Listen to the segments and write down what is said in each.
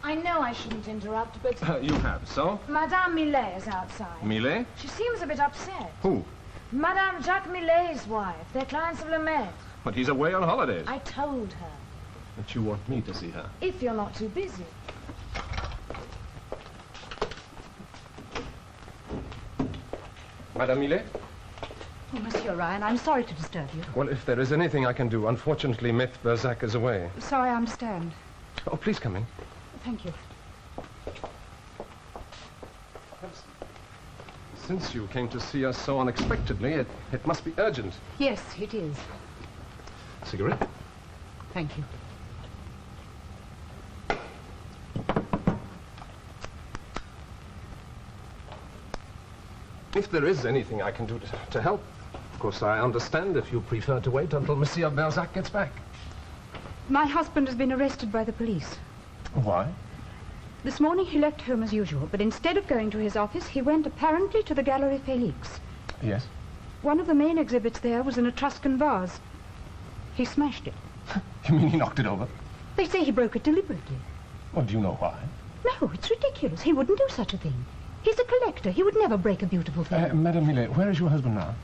I know I shouldn't interrupt, but... You have, so? Madame Millet is outside. Millet? She seems a bit upset. Who? Madame Jacques Millet's wife. They're clients of Lemaitre. But he's away on holidays. I told her. But you want me to see her? If you're not too busy. Madame Millet? Oh, Monsieur Ryan, I'm sorry to disturb you. Well, if there is anything I can do, unfortunately, Maître Berzac is away. So I understand. Oh, please come in. Thank you. Since you came to see us so unexpectedly, it must be urgent. Yes, it is. Cigarette? Thank you. If there is anything I can do to help, of course, I understand if you prefer to wait until Monsieur Berzac gets back. My husband has been arrested by the police. Why? This morning he left home as usual, but instead of going to his office, he went apparently to the Gallery Felix. Yes? One of the main exhibits there was an Etruscan vase. He smashed it. You mean he knocked it over? They say he broke it deliberately. Well, do you know why? No, it's ridiculous. He wouldn't do such a thing. He's a collector. He would never break a beautiful thing. Madame Millet, where is your husband now?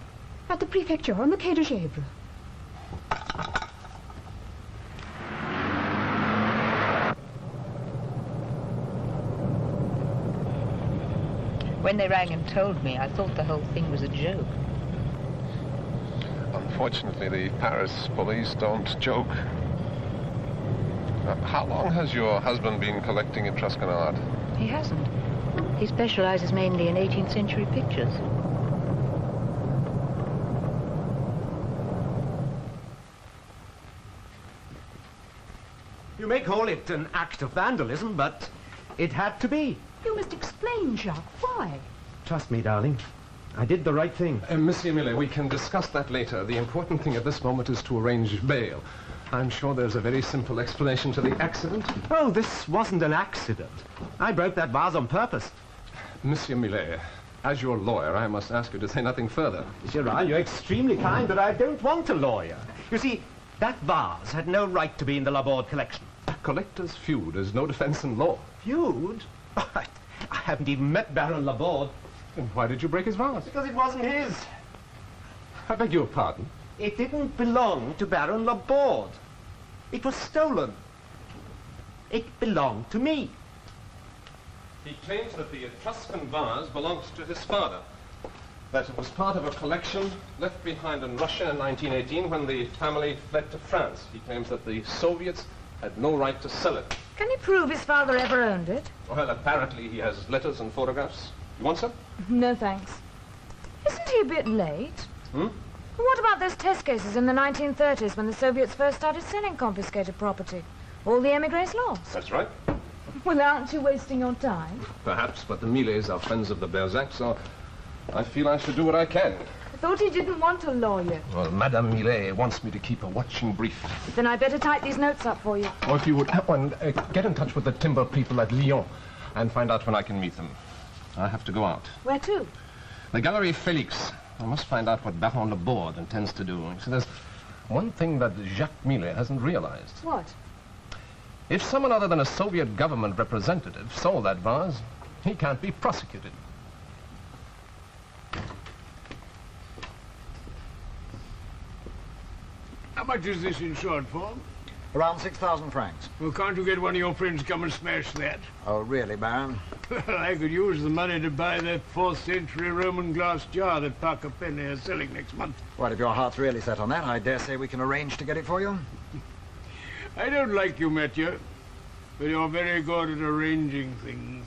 At the prefecture on the Quai de Jaeger. When they rang and told me, I thought the whole thing was a joke. Unfortunately, the Paris police don't joke. How long has your husband been collecting Etruscan art? He hasn't. He specializes mainly in 18th century pictures. You may call it an act of vandalism, but it had to be. You must explain, Jacques. Why? Trust me, darling. I did the right thing. Monsieur Millet, we can discuss that later. The important thing at this moment is to arrange bail. I'm sure there's a very simple explanation to the accident. Oh, this wasn't an accident. I broke that vase on purpose. Monsieur Millet, as your lawyer, I must ask you to say nothing further. Monsieur Ryan, you're extremely kind, but I don't want a lawyer. You see, that vase had no right to be in the Laborde collection. A collector's feud is no defense in law. Feud? I haven't even met Baron Laborde. Then why did you break his vase? Because it wasn't his. I beg your pardon. It didn't belong to Baron Laborde. It was stolen. It belonged to me. He claims that the Etruscan vase belongs to his father. That it was part of a collection left behind in Russia in 1918 when the family fled to France. He claims that the Soviets had no right to sell it. Can he prove his father ever owned it? Well, apparently he has letters and photographs. You want some? No, thanks. Isn't he a bit late? Hmm? What about those test cases in the 1930s when the Soviets first started selling confiscated property? All the emigres lost. That's right. Well, aren't you wasting your time? Perhaps, but the Millets are friends of the Berzacs, so I feel I should do what I can. I thought he didn't want a lawyer. Well, Madame Millet wants me to keep a watching brief. Then I'd better type these notes up for you. Or if you would, get in touch with the timber people at Lyon and find out when I can meet them. I have to go out. Where to? The Gallery Felix. I must find out what Baron Laborde intends to do. So there's one thing that Jacques Millet hasn't realized. What? If someone other than a Soviet government representative sold that vase, he can't be prosecuted. How much is this insured for? Around 6,000 francs. Well, can't you get one of your friends to come and smash that? Oh, really, Baron? Well, I could use the money to buy that 4th century Roman glass jar that Parker Penny is selling next month. Well, if your heart's really set on that, I dare say we can arrange to get it for you. I don't like you, Mathieu, but you're very good at arranging things.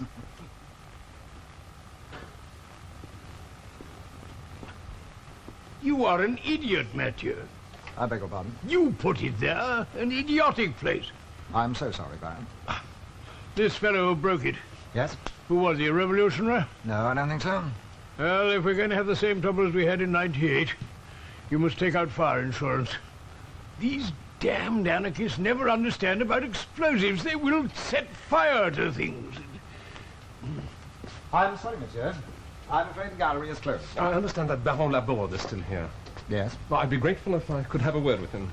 You are an idiot, Mathieu. I beg your pardon? You put it there, an idiotic place. I'm so sorry, Baron. This fellow who broke it. Yes? Who was he, a revolutionary? No, I don't think so. Well, if we're going to have the same trouble as we had in '98, you must take out fire insurance. These damned anarchists never understand about explosives. They will set fire to things. I'm sorry, monsieur. I'm afraid the gallery is closed. I understand that Baron Laborde is still here. Yes? Well, I'd be grateful if I could have a word with him.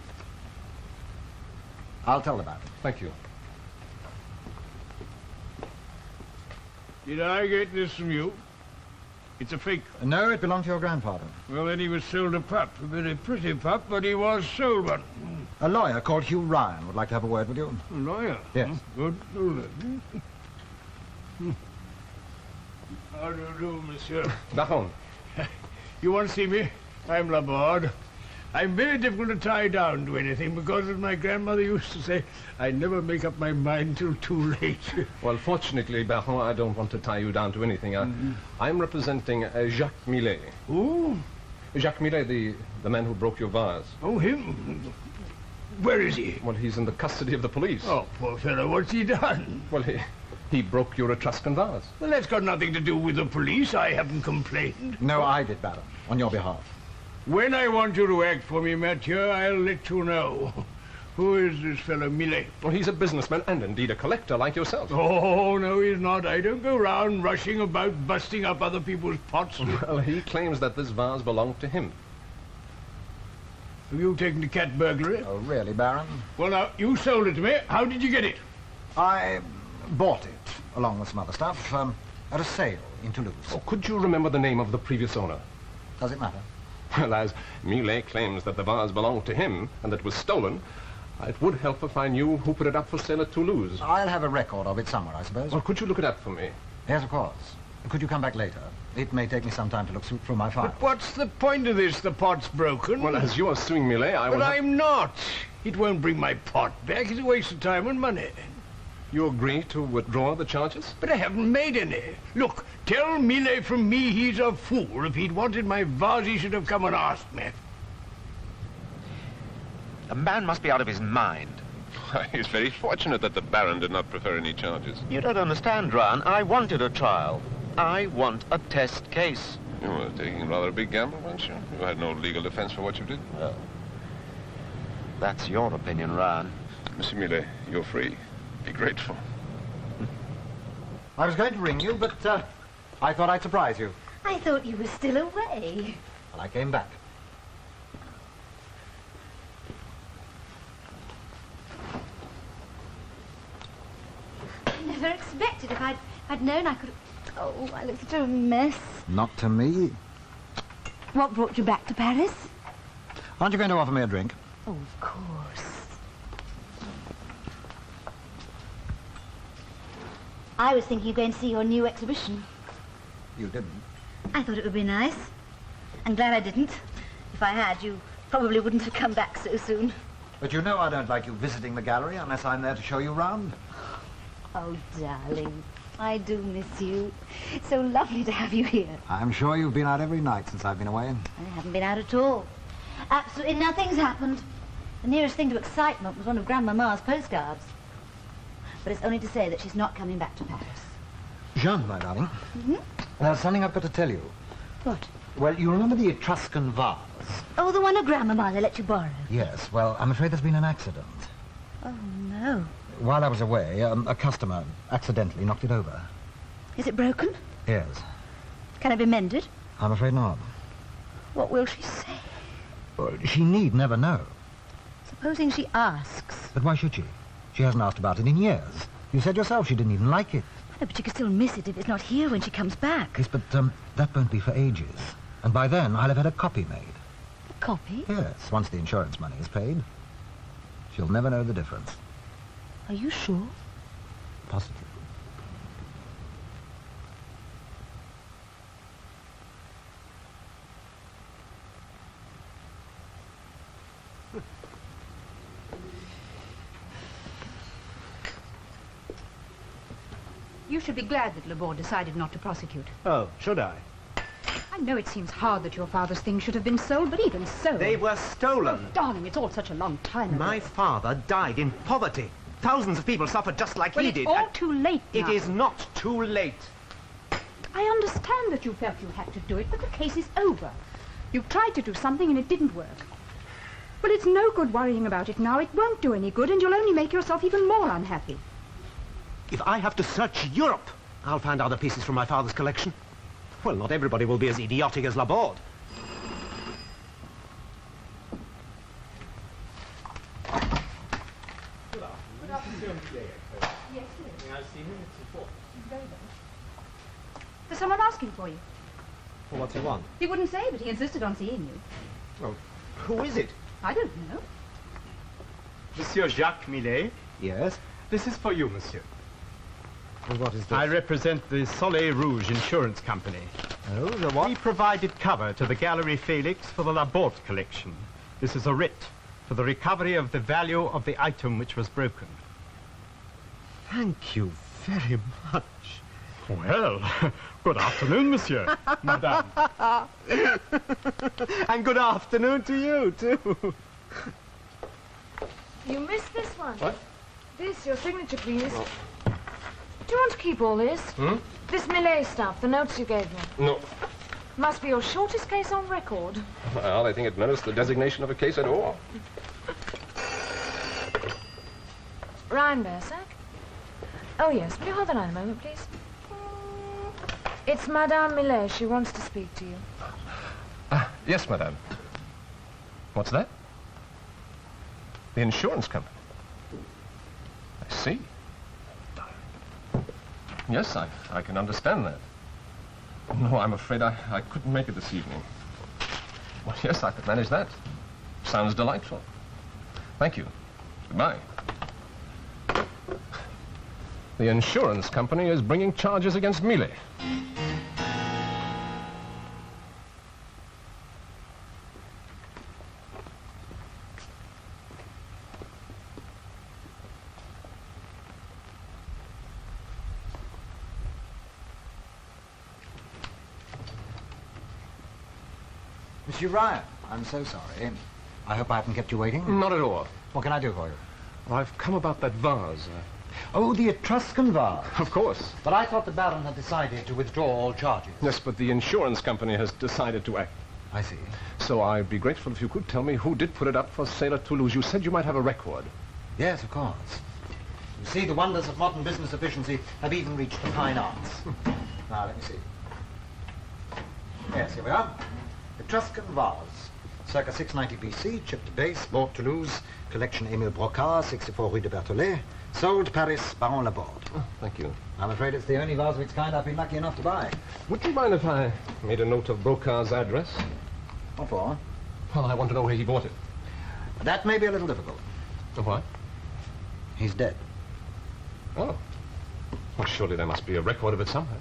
I'll tell about it. Thank you. Did I get this from you? It's a fake. No, it belonged to your grandfather. Well, then he was sold a pup. A very pretty pup, but he was sold one. A lawyer called Hugh Ryan would like to have a word with you. A lawyer? Yes. Good. How do you do, monsieur? Baron. You want to see me? I'm Laborde. I'm very difficult to tie down to anything because, as my grandmother used to say, I never make up my mind till too late. Well, fortunately, Baron, I don't want to tie you down to anything. I'm representing Jacques Millet. Who? Jacques Millet, the man who broke your vase. Oh, him? Where is he? Well, he's in the custody of the police. Oh, poor fellow, what's he done? Well, he broke your Etruscan vase. Well, that's got nothing to do with the police. I haven't complained. No, I did, Baron, on your behalf. When I want you to act for me, Mathieu, I'll let you know. Who is this fellow Millet? Well, he's a businessman and indeed a collector like yourself. Oh, no, he's not. I don't go round rushing about busting up other people's pots. Well, he claims that this vase belonged to him. Have you taken the cat burglary? Oh, really, Baron? Well, now, you sold it to me. How did you get it? I bought it, along with some other stuff, at a sale in Toulouse. Oh, could you remember the name of the previous owner? Does it matter? Well, as Millet claims that the vase belonged to him and that it was stolen, it would help if I knew who put it up for sale at Toulouse. I'll have a record of it somewhere, I suppose. Well, could you look it up for me? Yes, of course. Could you come back later? It may take me some time to look through my file. But what's the point of this? The pot's broken. Well, as you are suing Millet, I will But I'm not. It won't bring my pot back. It's a waste of time and money. You agree to withdraw the charges? But I haven't made any. Look, tell Millet from me he's a fool. If he'd wanted my vase, he should have come and asked me. The man must be out of his mind. He's very fortunate that the Baron did not prefer any charges. You don't understand, Ron. I wanted a trial. I want a test case. You were taking rather a big gamble, weren't you? You had no legal defense for what you did. Well, that's your opinion, Ron. Monsieur Millet, you're free. Be grateful. I was going to ring you, but I thought I'd surprise you. I thought you were still away. Well, I came back. I never expected. If I'd known I could have... Oh, I look such a mess. Not to me. What brought you back to Paris? Aren't you going to offer me a drink? Oh, of course. I was thinking of going to see your new exhibition. You didn't. I thought it would be nice. I'm glad I didn't. If I had, you probably wouldn't have come back so soon. But you know I don't like you visiting the gallery unless I'm there to show you round. Oh, darling, I do miss you. It's so lovely to have you here. I'm sure you've been out every night since I've been away. I haven't been out at all. Absolutely nothing's happened. The nearest thing to excitement was one of Grandmama's postcards. But it's only to say that she's not coming back to Paris. Jean, my darling. There's something I've got to tell you. What? Well, you remember the Etruscan vase? Oh, the one of Grandmama they let you borrow. Yes, well, I'm afraid there's been an accident. Oh, no. While I was away, a customer accidentally knocked it over. Is it broken? Yes. Can it be mended? I'm afraid not. What will she say? Well, she need never know. Supposing she asks. But why should she? She hasn't asked about it in years. You said yourself she didn't even like it. No, but you could still miss it if it's not here when she comes back. Yes, but that won't be for ages. And by then, I'll have had a copy made. A copy? Yes, once the insurance money is paid. She'll never know the difference. Are you sure? Positive. You should be glad that Laborde decided not to prosecute. Oh, should I? I know it seems hard that your father's things should have been sold, but even so... They were stolen. Oh, darling, it's all such a long time ago. My father died in poverty. Thousands of people suffered just like Well, he it's did. all too late now. It is not too late. I understand that you felt you had to do it, but the case is over. You tried to do something and it didn't work. Well, it's no good worrying about it now. It won't do any good, and you'll only make yourself even more unhappy. If I have to search Europe, I'll find other pieces from my father's collection. Well, not everybody will be as idiotic as Laborde. There's someone asking for you. Well, what's he want? He wouldn't say, but he insisted on seeing you. Well, who is it? I don't know. Monsieur Jacques Millet, Yes? this is for you, monsieur. And what is this? I represent the Soleil Rouge Insurance Company. Oh, the what? We provided cover to the Gallery Felix for the Laborde collection. This is a writ for the recovery of the value of the item which was broken. Thank you very much. Well, good afternoon, monsieur. Madame. And good afternoon to you, too. You missed this one. What? This, your signature, please. Do you want to keep all this? Hmm? This Millet stuff, the notes you gave me. No. Must be your shortest case on record. Well, I think it merits the designation of a case at all. Ryan Bersac? Oh, yes. Will you hold the line a moment, please? It's Madame Millet. She wants to speak to you. Yes, madame. What's that? The insurance company. I see. Yes, I can understand that. No, I'm afraid I couldn't make it this evening. Well, yes, I could manage that. Sounds delightful. Thank you. Goodbye. The insurance company is bringing charges against Millet. Monsieur Ryan, I'm so sorry. I hope I haven't kept you waiting. Not at all. What can I do for you? I've come about that vase. Oh, the Etruscan vase. Of course. But I thought the Baron had decided to withdraw all charges. Yes, but the insurance company has decided to act. I see. So I'd be grateful if you could tell me who did put it up for sale at Toulouse. You said you might have a record. Yes, of course. You see, the wonders of modern business efficiency have even reached the fine arts. Now, let me see. Yes, here we are. Etruscan vase. Circa 690 BC, chipped base, bought Toulouse, collection Émile Brocard, 64 Rue de Berthollet, sold Paris, Baron Laborde. Oh, thank you. I'm afraid it's the only vase of its kind I've been lucky enough to buy. Would you mind if I made a note of Brocard's address? What for? Well, I want to know where he bought it. That may be a little difficult. Why? He's dead. Oh. Well, surely there must be a record of it somewhere.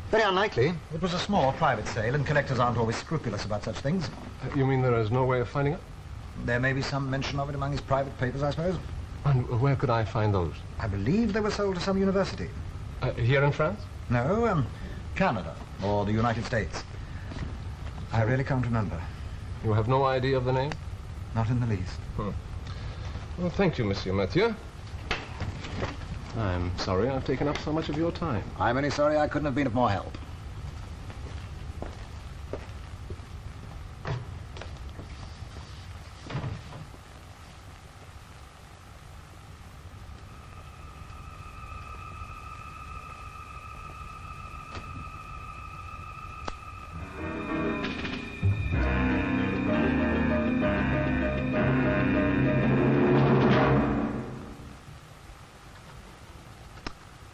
Very unlikely. It was a small private sale, and collectors aren't always scrupulous about such things. You mean there is no way of finding it? There may be some mention of it among his private papers, I suppose. And where could I find those? I believe they were sold to some university. Here in France? No, Canada or the United States. I really can't remember. You have no idea of the name? Not in the least. Well, thank you, Monsieur Mathieu. I'm sorry I've taken up so much of your time. I'm only sorry I couldn't have been of more help.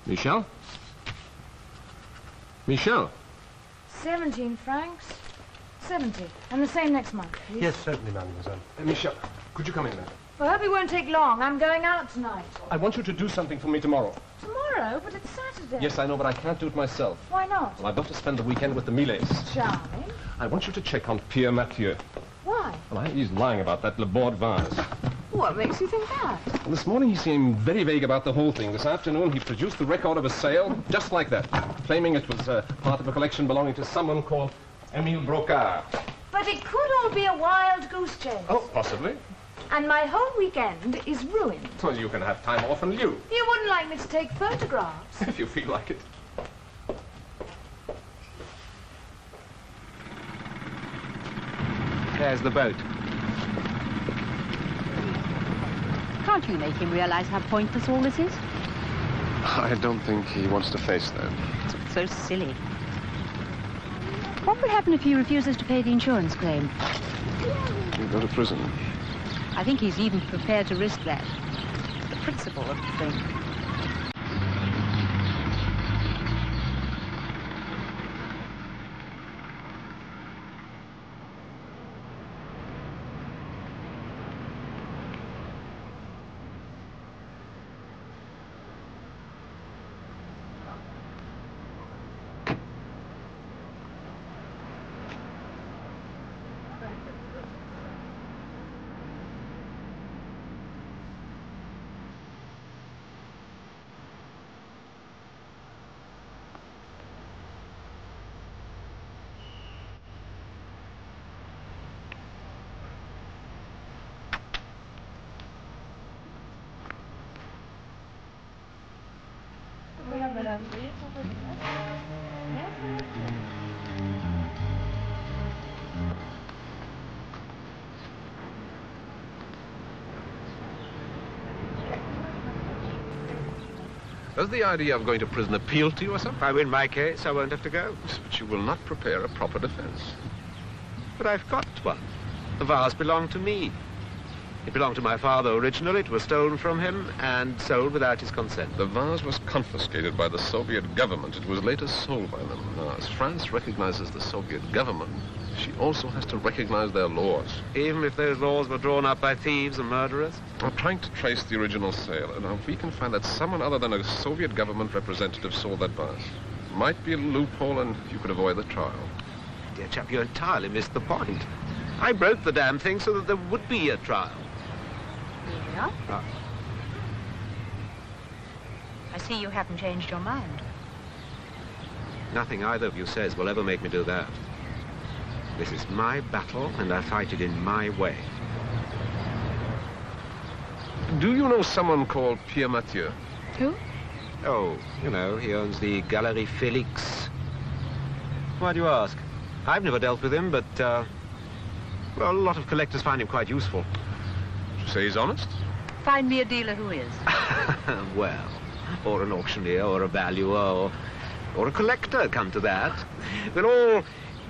Michel? Michel? 17 francs. 70. And the same next month, please. Yes, certainly, mademoiselle. Michel, could you come in then? I hope it won't take long. I'm going out tonight. I want you to do something for me tomorrow. Tomorrow? But it's Saturday. Yes, I know, but I can't do it myself. Why not? Well, I've got to spend the weekend with the Millets. Charming. I want you to check on Pierre Mathieu. Why? Well, he's lying about that Laborde vase. What makes you think that? Well, this morning he seemed very vague about the whole thing. This afternoon he produced the record of a sale, just like that, claiming it was part of a collection belonging to someone called Émile Brocard. But it could all be a wild goose chase. Oh, possibly. And my whole weekend is ruined. Well, you can have time off and you. You wouldn't like me to take photographs. If you feel like it. There's the boat. Can't you make him realize how pointless all this is? I don't think he wants to face that. It's so silly. What will happen if he refuses to pay the insurance claim? He'll go to prison. I think he's even prepared to risk that. The principle of the thing. Does the idea of going to prison appeal to you or something? If I win my case, I won't have to go. But you will not prepare a proper defense. But I've got one. The vase belonged to me. It belonged to my father originally. It was stolen from him and sold without his consent. The vase was confiscated by the Soviet government. It was later sold by them. Now, as France recognizes the Soviet government, she also has to recognize their laws. Even if those laws were drawn up by thieves and murderers? I'm trying to trace the original sale. Now, if we can find that someone other than a Soviet government representative sold that vase, might be a loophole and you could avoid the trial. Dear chap, you entirely missed the point. I broke the damn thing so that there would be a trial. Yeah? I see you haven't changed your mind. Nothing either of you says will ever make me do that. This is my battle, and I fight it in my way. Do you know someone called Pierre Mathieu? Who? Oh, you know, he owns the Gallery Felix. Why do you ask? I've never dealt with him, but, well, a lot of collectors find him quite useful. You say he's honest? Find me a dealer who is. Well, or an auctioneer, or a valuer, or a collector, come to that. They'll all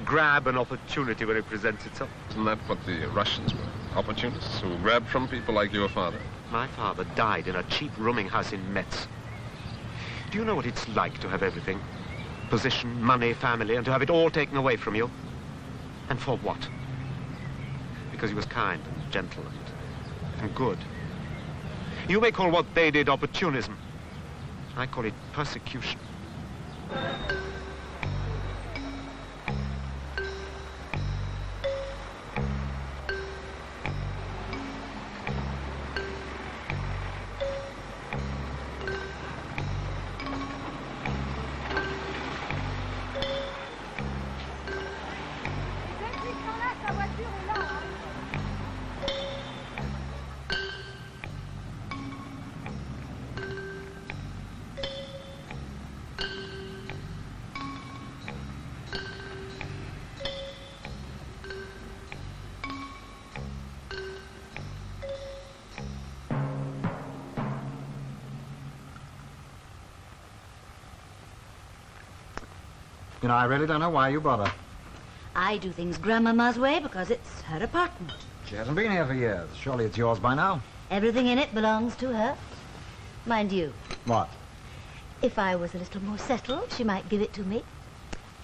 grab an opportunity when it presents itself. Isn't that what the Russians were? Opportunists who grabbed from people like your father? My father died in a cheap rooming house in Metz. Do you know what it's like to have everything? Position, money, family, and to have it all taken away from you? And for what? Because he was kind and gentle and good. You may call what they did opportunism. I call it persecution. You know, I really don't know why you bother. I do things Grandmama's way because it's her apartment. She hasn't been here for years. Surely it's yours by now. Everything in it belongs to her. Mind you, What? if I was a little more settled, she might give it to me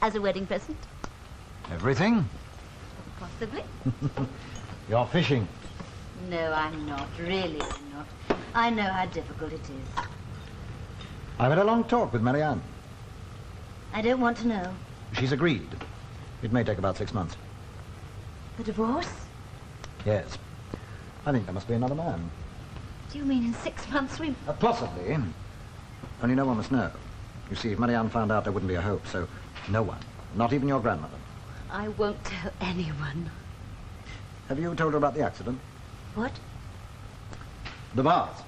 as a wedding present. Everything? Possibly. You're fishing. No, I'm not. Really, I'm not. I know how difficult it is. I've had a long talk with Marianne. I don't want to know. She's agreed. It may take about 6 months. The divorce? Yes. I think there must be another man. Do you mean in 6 months we... Possibly. Only no one must know. You see, if Marianne found out, there wouldn't be a hope, so no one. Not even your grandmother. I won't tell anyone. Have you told her about the accident? What? The vase.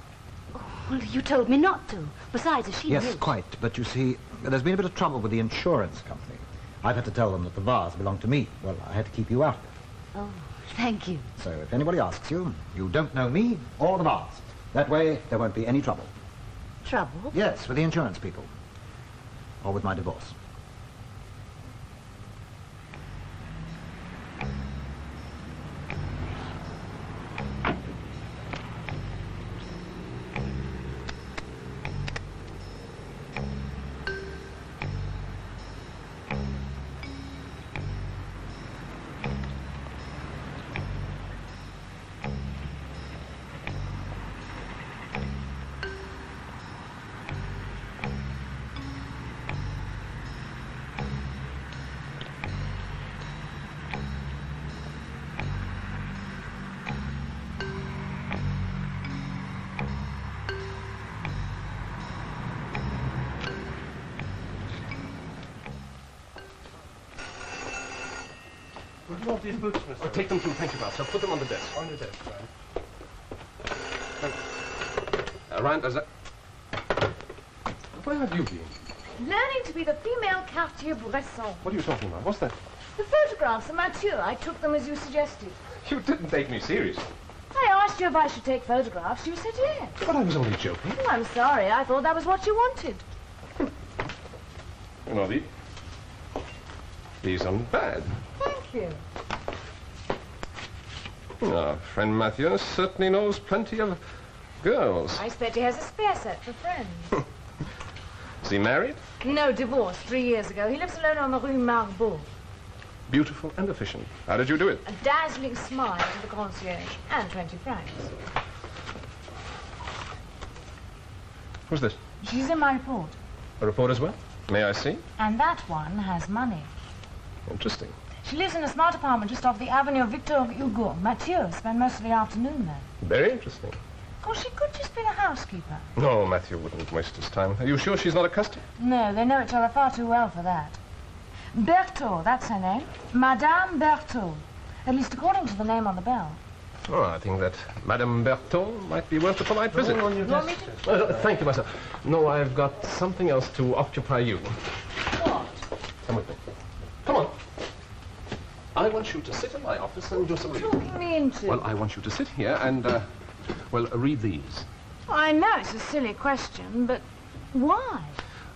Well, you told me not to. Besides, is she Yes, rich? quite. But you see, there's been a bit of trouble with the insurance company. I've had to tell them that the vase belonged to me. Well, I had to keep you out of it. Oh, thank you. So if anybody asks you, you don't know me or the vase. That way, there won't be any trouble. Trouble? Yes, with the insurance people. Or with my divorce. Would you want these boots, mister? Oh, take them too, thank you, boss. I'll put them on the desk. On your desk, Ryan. Ryan, where have you been? Learning to be the female Cartier-Bresson. What are you talking about? What's that? The photographs of Mathieu. I took them as you suggested. You didn't take me seriously. I asked you if I should take photographs. You said yes. But I was only joking. Oh, I'm sorry. I thought that was what you wanted. You know, these aren't bad. Thank you. Our friend Mathieu certainly knows plenty of girls. I expect he has a spare set for friends. Is he married? No, divorced 3 years ago. He lives alone on the Rue Marbeau. Beautiful and efficient. How did you do it? A dazzling smile to the concierge and 20 francs. Who's this? She's in my report. A report as well? May I see? And that one has money. Interesting. She lives in a smart apartment just off the avenue of Victor Hugo. Mathieu spent most of the afternoon there. Very interesting. Oh, she could just be the housekeeper. No, Mathieu wouldn't waste his time. Are you sure she's not a customer? No, they know each other far too well for that. Berthaud, that's her name. Madame Berthaud. At least according to the name on the bell. Oh, I think that Madame Berthaud might be worth a polite visit. You want me to? Thank you, myself. No, I've got something else to occupy you. What? Come with me. Come on. I want you to sit in my office and do some reading. Talking me into? Well, I want you to sit here and, read these. I know it's a silly question, but why?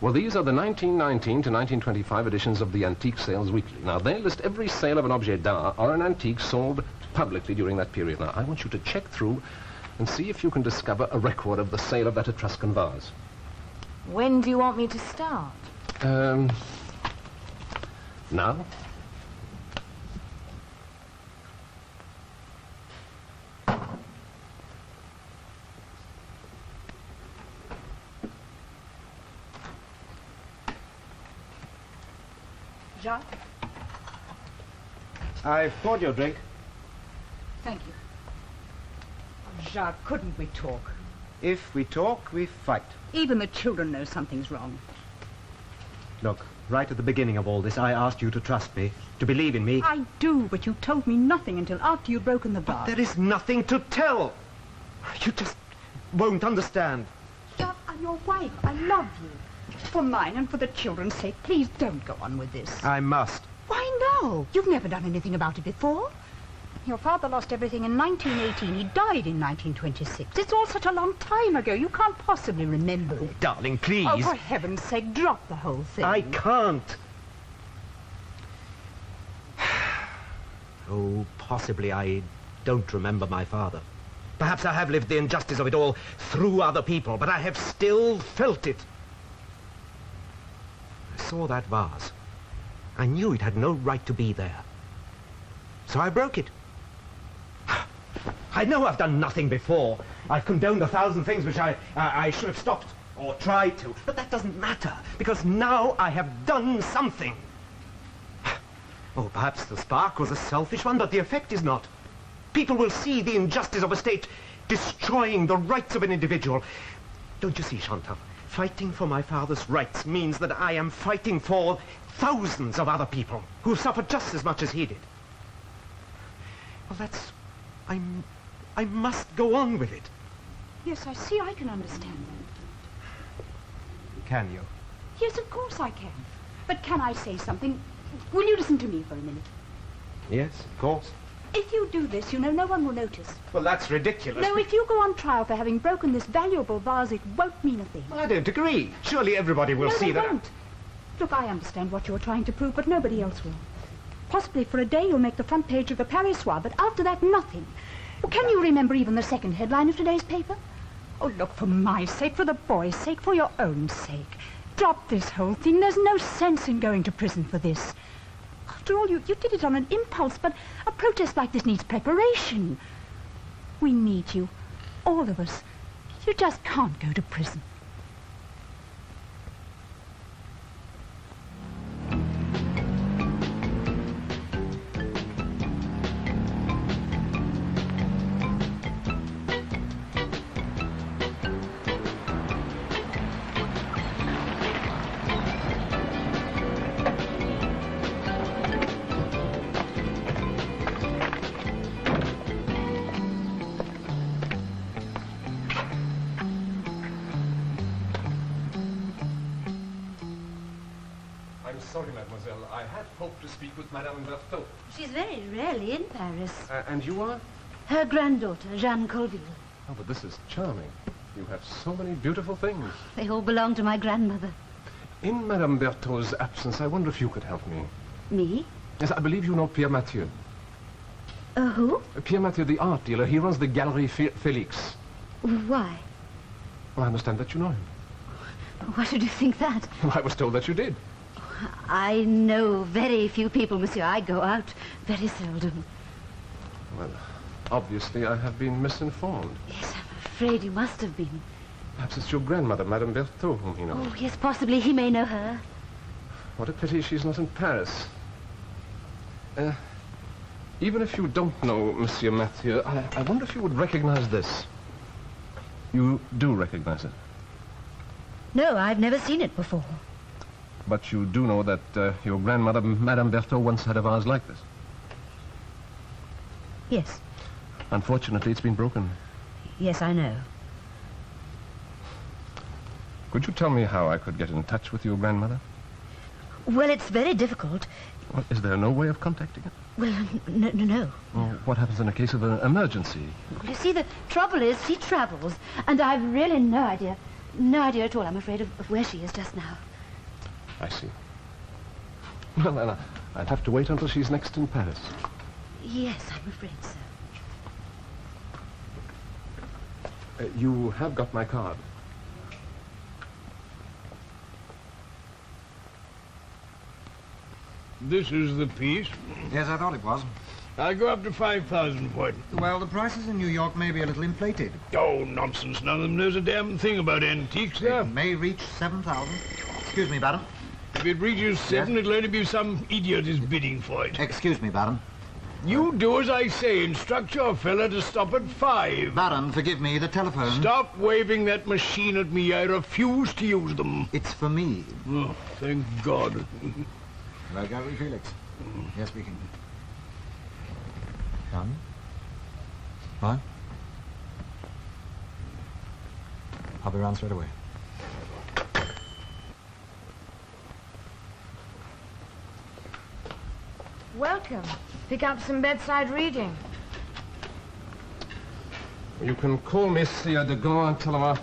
Well, these are the 1919 to 1925 editions of the Antique Sales Weekly. Now, they list every sale of an objet d'art or an antique sold publicly during that period. Now, I want you to check through and see if you can discover a record of the sale of that Etruscan vase. When do you want me to start? Now? Jacques? I've poured your drink. Thank you. Oh, Jacques, couldn't we talk? If we talk, we fight. Even the children know something's wrong. Look, right at the beginning of all this, I asked you to trust me, to believe in me. I do, but you told me nothing until after you'd broken the vase. There is nothing to tell. You just won't understand. Jacques, I'm your wife. I love you. For mine and for the children's sake, please don't go on with this. I must. Why, no? You've never done anything about it before. Your father lost everything in 1918. He died in 1926. It's all such a long time ago. You can't possibly remember it. Darling, please. Oh, for heaven's sake, drop the whole thing. I can't. Oh, possibly I don't remember my father. Perhaps I have lived the injustice of it all through other people, but I have still felt it. I saw that vase. I knew it had no right to be there. So I broke it. I know I've done nothing before. I've condoned 1,000 things which I should have stopped or tried to. But that doesn't matter, because now I have done something. Oh, perhaps the spark was a selfish one, but the effect is not. People will see the injustice of a state destroying the rights of an individual. Don't you see, Chantal? Fighting for my father's rights means that I am fighting for thousands of other people who have suffered just as much as he did. Well, that's... I must go on with it. Yes, I see. I can understand that. Can you? Yes, of course I can. But can I say something? Will you listen to me for a minute? Yes, of course. If you do this, you know, no one will notice. Well, that's ridiculous. No, if you go on trial for having broken this valuable vase, it won't mean a thing. Well, I don't agree. Surely everybody will see that. No, they won't. Look, I understand what you're trying to prove, but nobody else will. Possibly for a day you'll make the front page of the Paris Soir, but after that, nothing. Well, can you remember even the second headline of today's paper? Oh, look, for my sake, for the boy's sake, for your own sake. Drop this whole thing. There's no sense in going to prison for this. After all, you did it on an impulse, but a protest like this needs preparation. We need you, all of us. You just can't go to prison. Well, I had hoped to speak with Madame Berthaud. She's very rarely in Paris. And you are? Her granddaughter, Jeanne Colville. Oh, but this is charming. You have so many beautiful things. They all belong to my grandmother. In Madame Berthaud's absence, I wonder if you could help me. Me? Yes, I believe you know Pierre Mathieu. Who? Pierre Mathieu, the art dealer. He runs the Gallery Felix. Why? Well, I understand that you know him. Why should you think that? Well, I was told that you did. I know very few people, monsieur. I go out very seldom. Well, obviously I have been misinformed. Yes, I'm afraid you must have been. Perhaps it's your grandmother, Madame Berthaud, whom he knows. Oh, yes, possibly. He may know her. What a pity she's not in Paris. Even if you don't know Monsieur Mathieu, I wonder if you would recognize this. You do recognize it? No, I've never seen it before. But you do know that your grandmother, Madame Berthaud, once had a vase like this? Yes. Unfortunately, it's been broken. Yes, I know. Could you tell me how I could get in touch with your grandmother? Well, it's very difficult. Well, is there no way of contacting her? Well, no. Well, what happens in a case of an emergency? You see, the trouble is she travels, and I've really no idea at all, I'm afraid, of where she is just now. I see. Well, then, I'll have to wait until she's next in Paris. Yes, I'm afraid so. You have got my card. This is the piece. Yes, I thought it was. I'll go up to 5,000 for it. Well, the prices in New York may be a little inflated. Oh, nonsense. None of them knows a damn thing about antiques there. It may reach 7,000. Excuse me, Baron. If it reaches 7, it'll only be some idiot is bidding for it. Excuse me, Baron. You do as I say. Instruct your fella to stop at 5. Baron, forgive me, the telephone... Stop waving that machine at me. I refuse to use them. It's for me. Oh, thank God. Hello, Gallery Felix. Yes, speaking. Done? What? I'll be round straight away. Welcome. Pick up some bedside reading. You can call Monsieur de Gaulle and tell him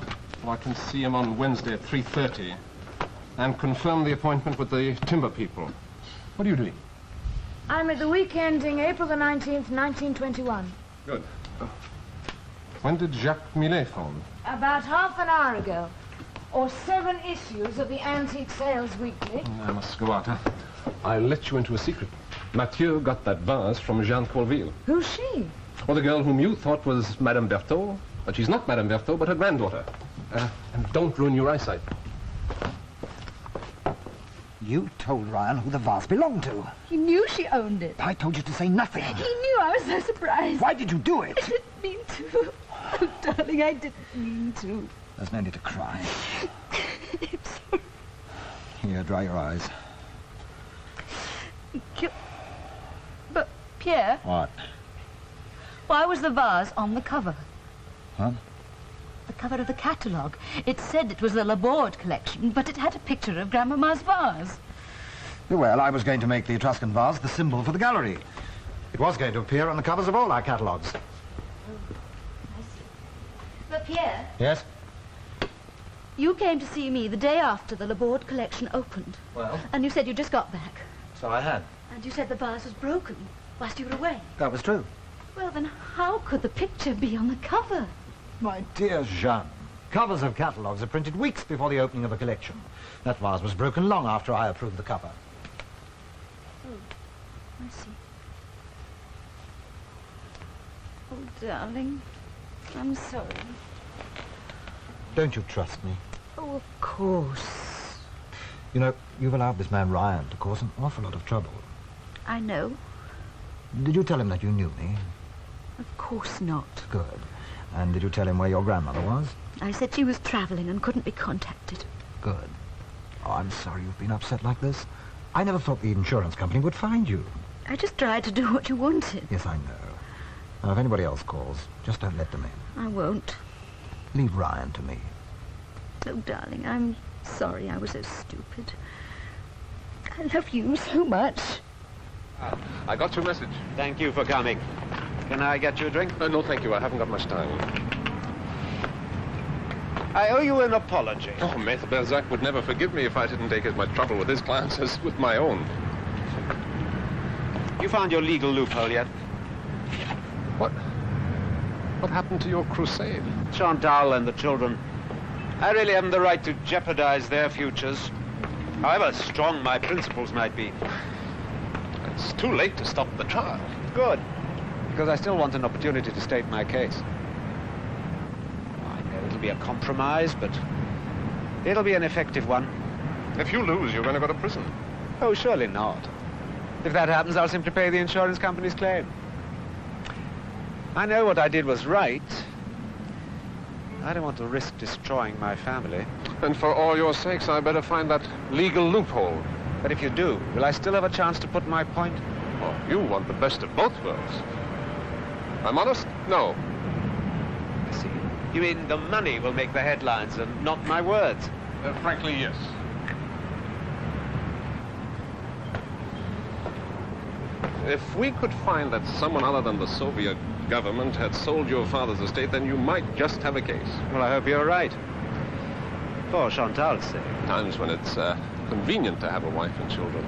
I can see him on Wednesday at 3:30 and confirm the appointment with the timber people. What are you doing? I'm at the week ending April the 19th, 1921. Good. When did Jacques Millet phone? About half an hour ago. Or 7 issues of the Antique Sales Weekly. I must go out, huh? I'll let you into a secret. Mathieu got that vase from Jeanne Colville. Who's she? Well, the girl whom you thought was Madame Berthaud. But she's not Madame Berthaud, but her granddaughter. And don't ruin your eyesight. You told Ryan who the vase belonged to. He knew she owned it. I told you to say nothing. He knew. I was so surprised. Why did you do it? I didn't mean to. Oh, darling, I didn't mean to. There's no need to cry. I'm sorry. Here, dry your eyes. But, Pierre, What? why was the vase on the cover? Huh? The cover of the catalogue. It said it was the Laborde collection, but it had a picture of Grandmama's vase. Well, I was going to make the Etruscan vase the symbol for the gallery. It was going to appear on the covers of all our catalogues. But Pierre, Yes? you came to see me the day after the Laborde collection opened. Well? And you said you just got back. So I had. And you said the vase was broken whilst you were away. That was true. Well, then how could the picture be on the cover? My dear Jeanne, covers of catalogues are printed weeks before the opening of a collection. That vase was broken long after I approved the cover. Oh, I see. Oh, darling, I'm sorry. Don't you trust me? Oh, of course. You know, you've allowed this man Ryan to cause an awful lot of trouble. I know. Did you tell him that you knew me? Of course not. Good. And did you tell him where your grandmother was? I said she was travelling and couldn't be contacted. Good. Oh, I'm sorry you've been upset like this. I never thought the insurance company would find you. I just tried to do what you wanted. Yes, I know. Now, if anybody else calls, just don't let them in. I won't. Leave Ryan to me. Oh, darling, I'm sorry I was so stupid. I love you so much. I got your message. Thank you for coming. Can I get you a drink? No, thank you. I haven't got much time. I owe you an apology. Oh, Maître Berzac would never forgive me if I didn't take as much trouble with his clients as with my own. You found your legal loophole yet? What happened to your crusade? Chantal and the children. I really haven't the right to jeopardize their futures, however strong my principles might be. It's too late to stop the trial. Good, because I still want an opportunity to state my case. I know it'll be a compromise, but it'll be an effective one. If you lose, you're going to go to prison. Oh, surely not. If that happens, I'll simply pay the insurance company's claim. I know what I did was right. I don't want to risk destroying my family. And for all your sakes, I better find that legal loophole. But if you do, will I still have a chance to put my point? Oh, you want the best of both worlds. I'm honest? No. I see. You mean the money will make the headlines and not my words? Frankly, yes. If we could find that someone other than the Soviet government had sold your father's estate, then you might just have a case. Well, I hope you're right. For Chantal's sake. Times when it's convenient to have a wife and children.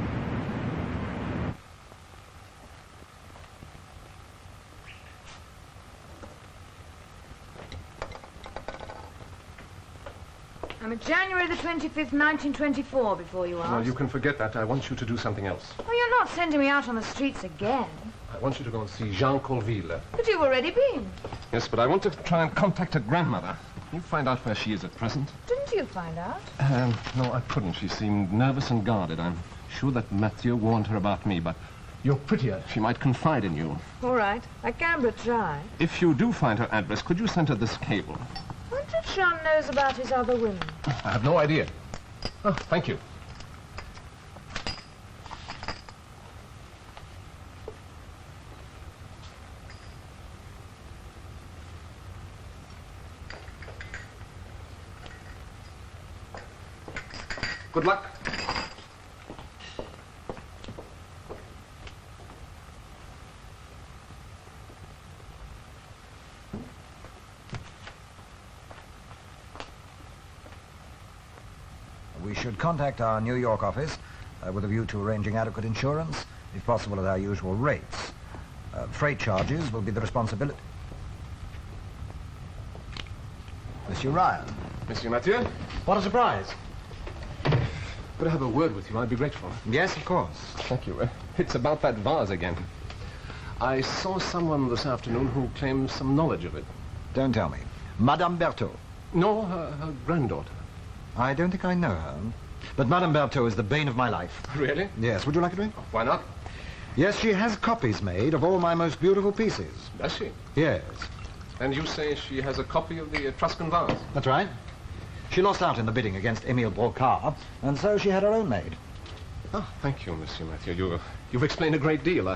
I'm at January the 25th, 1924, before you ask. Well, you can forget that. I want you to do something else. Oh, you're not sending me out on the streets again. I want you to go and see Jean Colville. But you've already been. Yes, but I want to try and contact her grandmother. Can you find out where she is at present? Didn't you find out? No, I couldn't. She seemed nervous and guarded. I'm sure that Mathieu warned her about me, but you're prettier. She might confide in you. All right. I can but try. If you do find her address, could you send her this cable? I wonder if Jean knows about his other women. I have no idea. Oh, thank you. Good luck. We should contact our New York office with a view to arranging adequate insurance, if possible at our usual rates. Freight charges will be the responsibility. Monsieur Ryan. Monsieur Mathieu? What a surprise. Could I have a word with you? I'd be grateful. Yes, of course. Thank you. It's about that vase again. I saw someone this afternoon who claims some knowledge of it. Don't tell me. Madame Berthaud. No, her granddaughter. I don't think I know her. But Madame Berthaud is the bane of my life. Really? Yes. Would you like a drink? Why not? Yes, she has copies made of all my most beautiful pieces. Does she? Yes. And you say she has a copy of the Etruscan vase? That's right. She lost out in the bidding against Émile Brocard, and so she had her own made. Oh, thank you, Monsieur Mathieu. You've explained a great deal.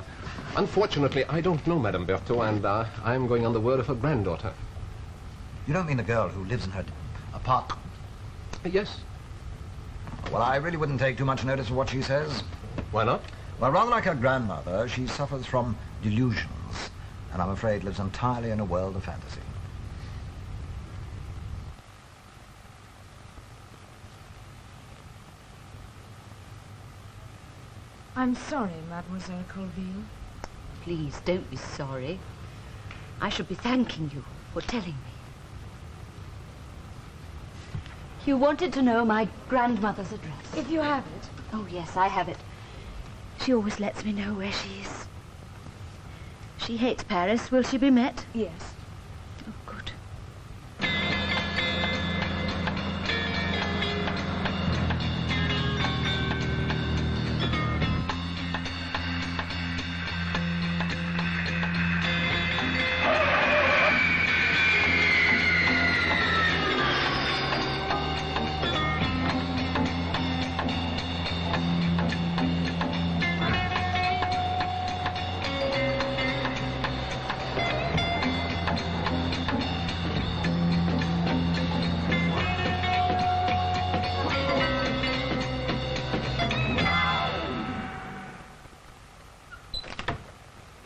Unfortunately, I don't know Madame Berthaud, and I'm going on the word of her granddaughter. You don't mean the girl who lives in her apartment? Yes. Well, I really wouldn't take too much notice of what she says. Why not? Well, rather like her grandmother, she suffers from delusions, and I'm afraid lives entirely in a world of fantasy. I'm sorry, Mademoiselle Colville. Please, don't be sorry. I should be thanking you for telling me. You wanted to know my grandmother's address. If you have it. Oh, yes, I have it. She always lets me know where she is. She hates Paris. Will she be met? Yes. Oh, good.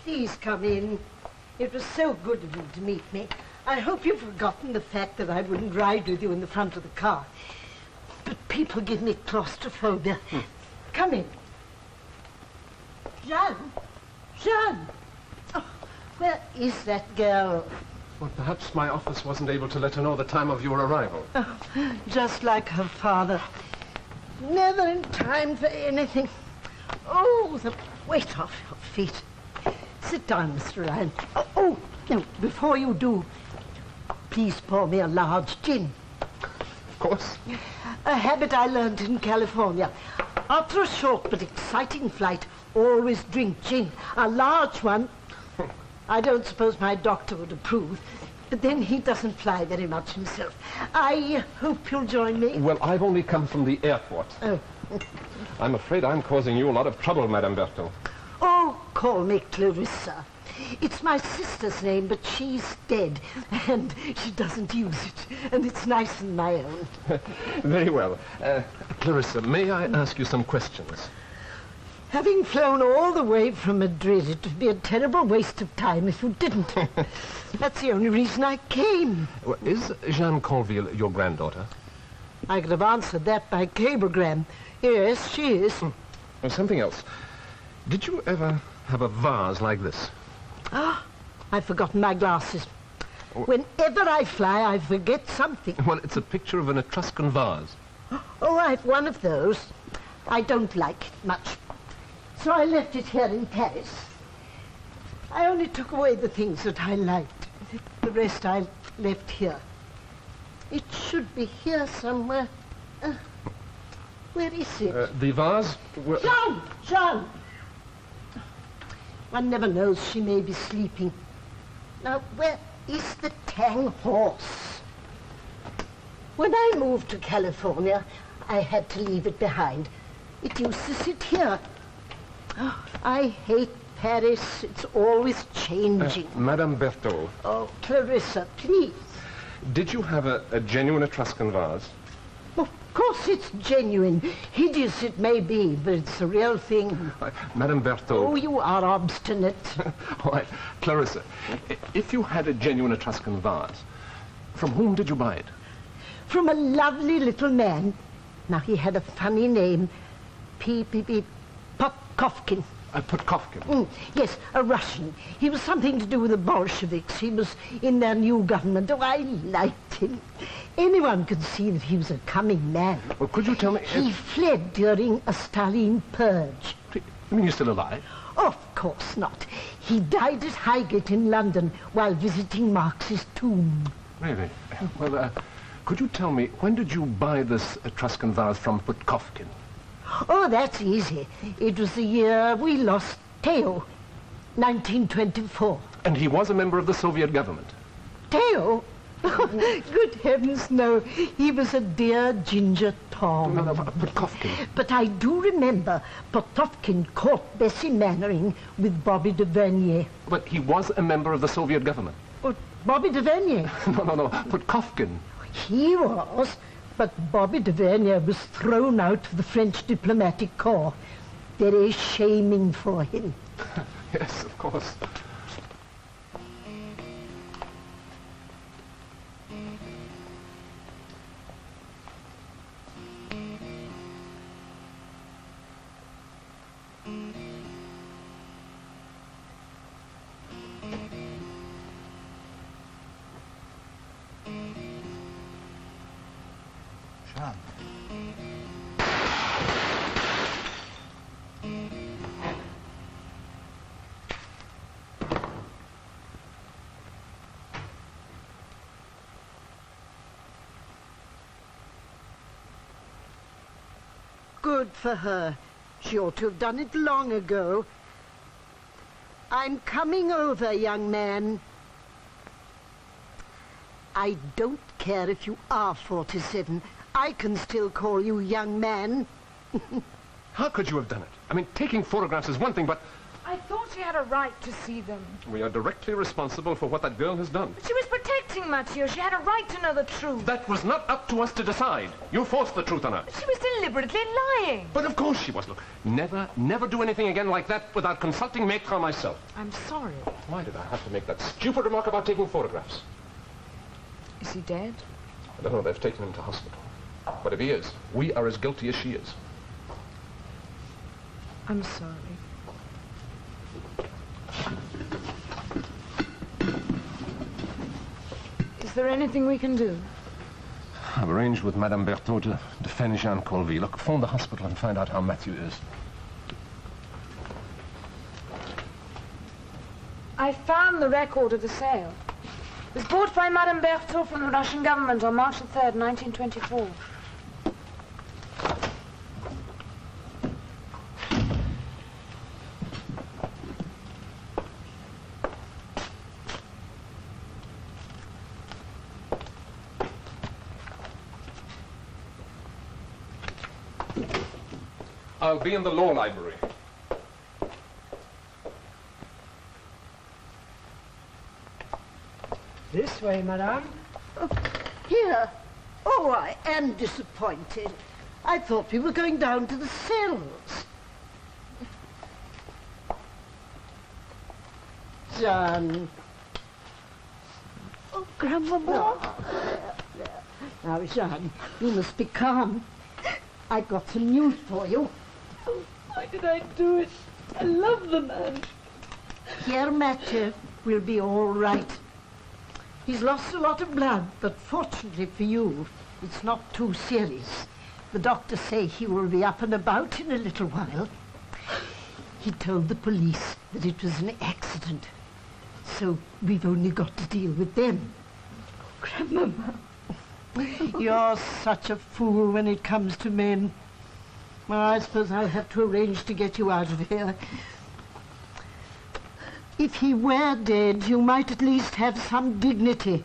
Please come in. It was so good of you to meet me. I hope you've forgotten the fact that I wouldn't ride with you in the front of the car. But people give me claustrophobia. Come in. Jeanne? Jeanne! Oh, where is that girl? Well, perhaps my office wasn't able to let her know the time of your arrival. Oh, just like her father. Never in time for anything. Oh, the weight off your feet. Sit down, Mr. Ryan. Oh, no, before you do, please pour me a large gin. Of course. A habit I learned in California. After a short but exciting flight, always drink gin. A large one. I don't suppose my doctor would approve, but then he doesn't fly very much himself. I hope you'll join me. Well, I've only come from the airport. Oh. I'm afraid I'm causing you a lot of trouble, Madame Berthaud. Oh, call me Clarissa. It's my sister's name, but she's dead, and she doesn't use it, and it's nice than my own. Very well. Clarissa, may I ask you some questions? Having flown all the way from Madrid, it would be a terrible waste of time if you didn't. That's the only reason I came. Well, is Jeanne Colville your granddaughter? I could have answered that by cablegram. Yes, she is. Something else. Did you ever have a vase like this? Ah, I've forgotten my glasses. Whenever I fly, I forget something. Well, it's a picture of an Etruscan vase. Oh, I've one of those. I don't like it much. So I left it here in Paris. I only took away the things that I liked. The rest I left here. It should be here somewhere. Where is it? The vase? Jeanne! Jeanne! One never knows. She may be sleeping. Now, where is the Tang horse? When I moved to California, I had to leave it behind. It used to sit here. Oh, I hate Paris. It's always changing. Madame Berthaud. Oh, Clarissa, please. Did you have a genuine Etruscan vase? Of course it's genuine. Hideous it may be, but it's the real thing. Madame Berthaud. Oh, you are obstinate. All right, Clarissa, if you had a genuine Etruscan vase, from whom did you buy it? From a lovely little man. Now, he had a funny name. Potkovkin. Potkovkin? Yes, a Russian. He was something to do with the Bolsheviks. He was in their new government. Oh, I liked him. Anyone could see that he was a coming man. Well, could you tell me... He fled during a Stalin purge. You mean he's still alive? Of course not. He died at Highgate in London while visiting Marx's tomb. Really? Well, could you tell me, when did you buy this Etruscan vase from Potkovkin? Oh, that's easy. It was the year we lost Theo, 1924. And he was a member of the Soviet government? Theo? Good heavens, no. He was a dear ginger Tom. No, Potkovkin. But I do remember Potkovkin caught Bessie Mannering with Bobby de Vernier. But he was a member of the Soviet government? Oh, Bobby de Vernier? No, Potkovkin. He was, but Bobby de Vernier was thrown out of the French diplomatic corps. Very shaming for him. Yes, of course. Good for her. She ought to have done it long ago. I'm coming over, young man. I don't care if you are 47. I can still call you young man. How could you have done it? I mean, taking photographs is one thing, but... I thought she had a right to see them. We are directly responsible for what that girl has done. But she was protecting cheating, Mathieu. She had a right to know the truth. That was not up to us to decide. You forced the truth on her. She was deliberately lying. But of course she was. Look, never do anything again like that without consulting Maître myself. I'm sorry. Why did I have to make that stupid remark about taking photographs? Is he dead? I don't know. They've taken him to hospital. But if he is, we are as guilty as she is. I'm sorry. Is there anything we can do? I've arranged with Madame Berthaud to defend Jean Colville. Look, phone the hospital and find out how Mathieu is. I found the record of the sale. It was bought by Madame Berthaud from the Russian government on March the 3rd, 1924. I'll be in the law library. This way, madame. Oh, here. Oh, I am disappointed. I thought we were going down to the cells. Jeanne. Oh, Grandmama. Now, Jeanne, you must be calm. I've got some news for you. Oh, why did I do it? I love the man. Pierre Mathieu will be all right. He's lost a lot of blood, but fortunately for you, it's not too serious. The doctors say he will be up and about in a little while. He told the police that it was an accident, so we've only got to deal with them. Grandmama. You're such a fool when it comes to men. Well, I suppose I'll have to arrange to get you out of here. If he were dead, you might at least have some dignity.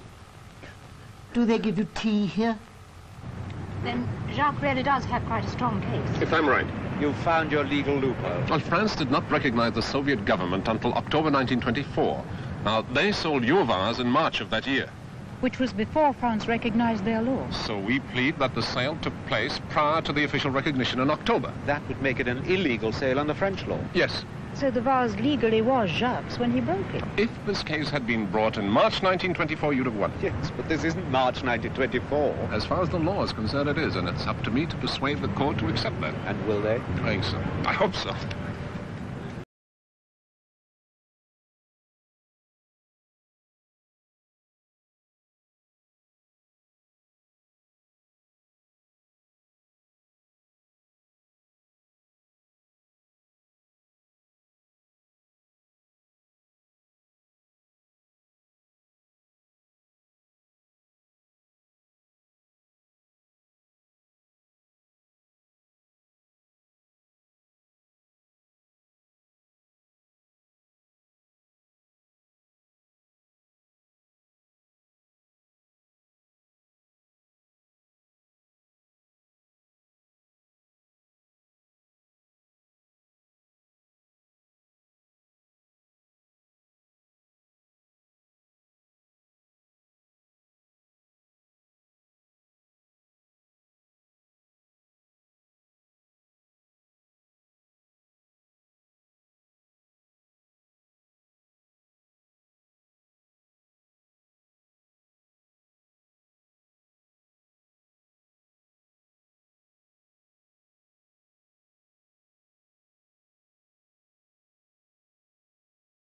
Do they give you tea here? Then Jacques really does have quite a strong case. If I'm right. You found your legal loophole. Well, France did not recognize the Soviet government until October 1924. Now, they sold your vase in March of that year. Which was before France recognized their law. So we plead that the sale took place prior to the official recognition in October. That would make it an illegal sale under French law. Yes. So the vase legally was Jacques' when he broke it. If this case had been brought in March 1924, you'd have won. Yes, but this isn't March 1924. As far as the law is concerned, it is, and it's up to me to persuade the court to accept that. And will they? I think so. I hope so.